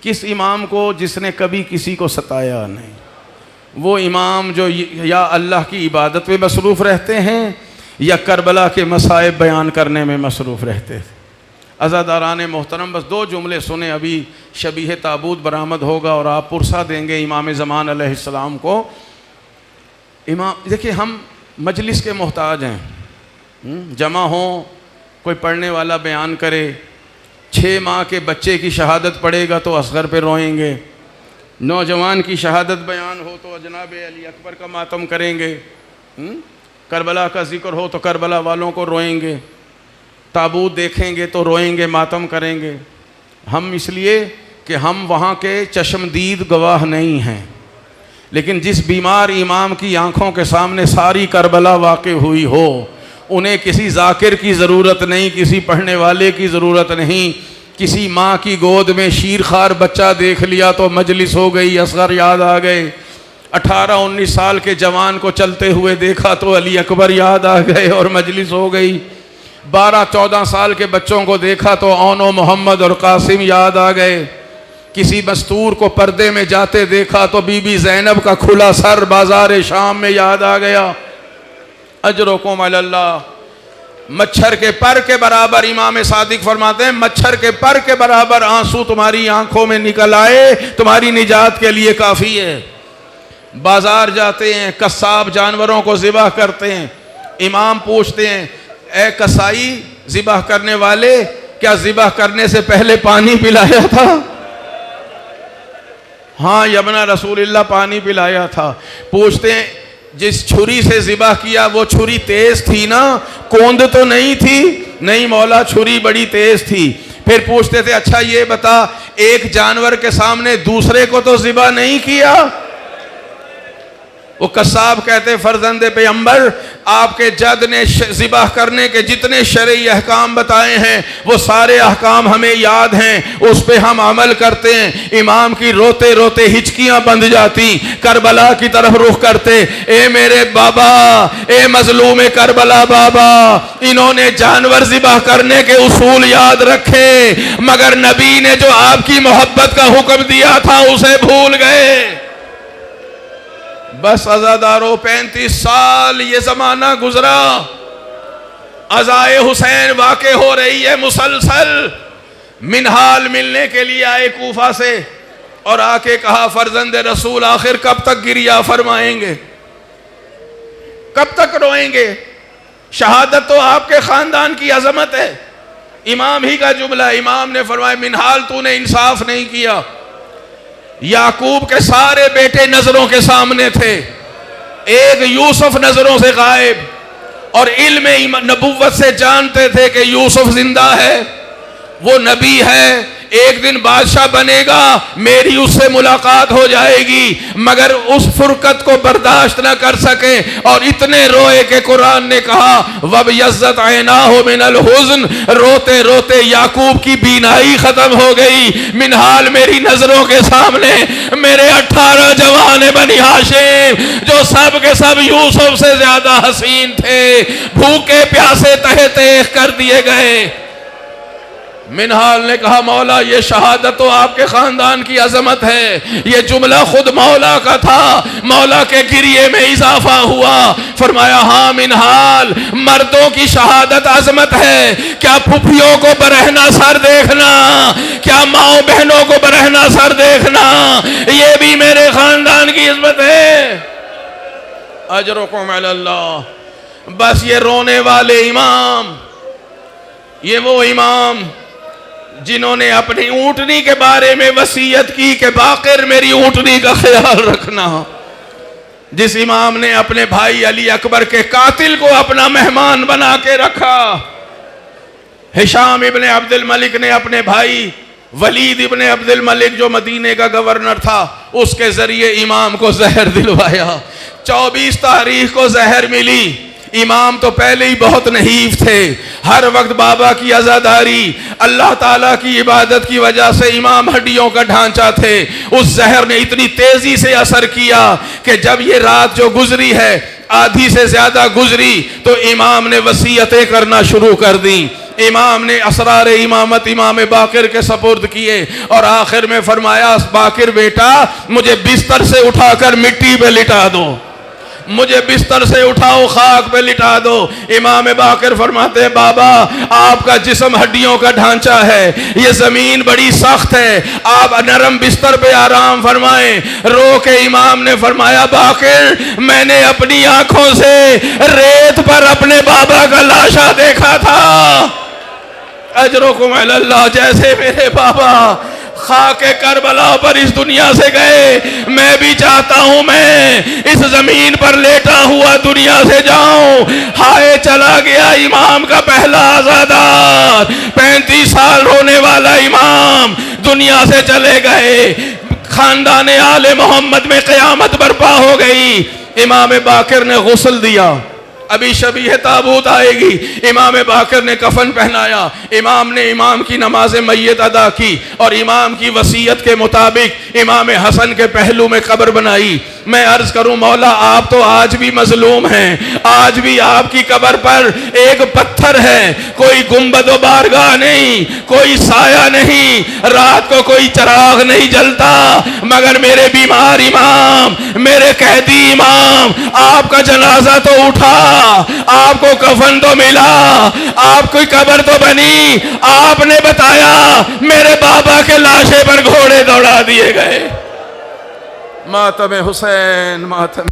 किस इमाम को जिसने कभी किसी को सताया नहीं? वो इमाम जो या अल्लाह की इबादत में मसरूफ़ रहते हैं या करबला के मसाइब बयान करने में मसरूफ़ रहते थे। अज़ादारान मोहतरम, बस 2 जुमले सुने। अभी शबीह ताबूत बरामद होगा और आप पुरसा देंगे इमाम ज़मान अलैहिस्सलाम को। इमाम देखिए, हम मजलिस के मोहताज हैं। जमा हों, कोई पढ़ने वाला बयान करे, 6 माह के बच्चे की शहादत पढ़ेगा तो असगर पे रोएंगे, नौजवान की शहादत बयान हो तो जनाब अली अकबर का मातम करेंगे, करबला का ज़िक्र हो तो करबला वालों को रोएंगे, ताबूत देखेंगे तो रोएंगे, मातम करेंगे। हम इसलिए कि हम वहाँ के चश्मदीद गवाह नहीं हैं, लेकिन जिस बीमार इमाम की आँखों के सामने सारी करबला वाक़ हुई हो, उन्हें किसी जाकिर की ज़रूरत नहीं, किसी पढ़ने वाले की ज़रूरत नहीं। किसी माँ की गोद में शीरखार बच्चा देख लिया तो मजलिस हो गई, असगर याद आ गए। 18-19 साल के जवान को चलते हुए देखा तो अली अकबर याद आ गए और मजलिस हो गई। 12-14 साल के बच्चों को देखा तो औनो मोहम्मद और कासिम याद आ गए। किसी मस्तूर को पर्दे में जाते देखा तो बीबी ज़ैनब का खुला सर बाज़ार शाम में याद आ गया। अजरुकुम अल्लाह। मच्छर के पर के बराबर इमाम सादिक फरमाते हैं, मच्छर के पर के बराबर आंसू तुम्हारी आंखों में निकल आए, तुम्हारी निजात के लिए काफ़ी है। बाजार जाते हैं, कसाब जानवरों को ज़िबह करते हैं, इमाम पूछते हैं, ए कसाई ज़िबह करने वाले, क्या ज़िबह करने से पहले पानी पिलाया था? हाँ यबना रसूलुल्लाह, पानी पिलाया था। पूछते हैं, जिस छुरी से ज़िबह किया वो छुरी तेज थी ना, कोंद तो नहीं थी? नहीं मौला, छुरी बड़ी तेज थी। फिर पूछते थे, अच्छा ये बता, एक जानवर के सामने दूसरे को तो ज़िबह नहीं किया? वो कसाब कहते, फर्जंदे पैगंबर, आपके जद ने ज़िबह करने के जितने शरई अहकाम बताए हैं वो सारे अहकाम हमें याद हैं, उस पे हम अमल करते हैं। इमाम की रोते रोते हिचकियां बंध जाती, करबला की तरफ रुख करते, ए मेरे बाबा, ए मजलूम करबला बाबा, इन्होंने जानवर ज़िबह करने के उसूल याद रखे, मगर नबी ने जो आपकी मोहब्बत का हुक्म दिया था उसे भूल गए। बस अज़ादारों, 35 साल ये ज़माना गुजरा, अज़ाए हुसैन वाक़े हो रही है मुसलसल। मिनहाल मिलने के लिए आए कूफा से और आके कहा, फर्जंद रसूल आखिर कब तक गिरिया फरमाएंगे, कब तक रोएंगे? शहादत तो आपके ख़ानदान की अज़मत है। इमाम ही का जुमला, इमाम ने फरमाया, मिनहाल तूने इंसाफ नहीं किया। याकूब के सारे बेटे नजरों के सामने थे, एक यूसुफ नजरों से गायब, और इल्म नबुव्वत से जानते थे कि यूसुफ जिंदा है, वो नबी है, एक दिन बादशाह बनेगा, मेरी उससे मुलाकात हो जाएगी, मगर उस फुरकत को बर्दाश्त न कर सके और इतने रोए कि कुरान ने कहा, वब यज़्ज़त ऐनाहु मिनल हुज़्न, रोते रोते याकूब की बीनाई खत्म हो गई। मिनहाल मेरी नजरों के सामने मेरे 18 जवान बनी हाशिम, जो सब के सब यूसुफ से ज्यादा हसीन थे, भूखे प्यासे तहे तहे कर दिए गए। मिनहाल ने कहा, मौला ये शहादत तो आपके खानदान की अजमत है। ये जुमला खुद मौला का था, मौला के गिरिए में इजाफा हुआ। फरमाया, हाँ मिनहाल, मर्दों की शहादत अजमत है, क्या फुफियों को बरहना सर देखना, क्या माओ बहनों को बरहना सर देखना, ये भी मेरे खानदान की इज्जत है। अजरुकुम अल्लाह। बस ये रोने वाले इमाम, ये वो इमाम जिन्होंने अपनी ऊंटनी के बारे में वसीयत की कि बाकिर मेरी ऊंटनी का ख्याल रखना। जिस इमाम ने अपने भाई अली अकबर के कातिल को अपना मेहमान बना के रखा। हिशाम इब्ने अब्दुल मलिक ने अपने भाई वलीद इब्ने अब्दुल मलिक जो मदीने का गवर्नर था, उसके जरिए इमाम को जहर दिलवाया। 24 तारीख को जहर मिली। इमाम तो पहले ही बहुत नहीफ थे, हर वक्त बाबा की अज़ादारी, अल्लाह ताला की इबादत की वजह से इमाम हड्डियों का ढांचा थे। उस जहर ने इतनी तेजी से असर किया कि जब ये रात जो गुजरी है आधी से ज्यादा गुजरी तो इमाम ने वसीयतें करना शुरू कर दी। इमाम ने असरार इमामत इमाम बाकिर के सपुर्द किए और आखिर में फरमाया, बाकिर बेटा मुझे बिस्तर से उठाकर मिट्टी पे लिटा दो, मुझे बिस्तर से उठाओ, खाक पे लिटा दो। इमाम बाकिर फरमाते हैं, बाबा आपका जिस्म हड्डियों का ढांचा है, ये जमीन बड़ी सख्त है, आप नरम बिस्तर पे आराम फरमाएं। रो के इमाम ने फरमाया, बाकिर मैंने अपनी आंखों से रेत पर अपने बाबा का लाशा देखा था। अजरुकुम अल्लाह, जैसे मेरे बाबा खाके करबला पर इस दुनिया से गए, मैं भी चाहता हूं मैं इस जमीन पर लेटा हुआ दुनिया से जाऊं। हाय चला गया इमाम का पहला आजादार, 35 साल रोने वाला इमाम दुनिया से चले गए। खानदान आले मोहम्मद में क़यामत बर्पा हो गई। इमाम बाकिर ने गुस्ल दिया, अभी शबीह ताबूत आएगी। इमाम बाकिर ने कफन पहनाया, इमाम ने इमाम की नमाज मैयत अदा की और इमाम की वसीयत के मुताबिक इमाम हसन के पहलू में कब्र बनाई। मैं अर्ज करूं, मौला आप तो आज भी मजलूम हैं, आज भी आपकी कब्र पर एक पत्थर है, कोई गुंबद व बारगाह नहीं, कोई साया नहीं, रात को कोई चिराग नहीं जलता, मगर मेरे बीमार इमाम, मेरे कैदी इमाम, आपका जनाजा तो उठा, आपको कफन तो मिला, आपकी कब्र तो बनी, आपने बताया मेरे बाबा के लाशे पर घोड़े दौड़ा दिए गए। मातम हुसैन, मातम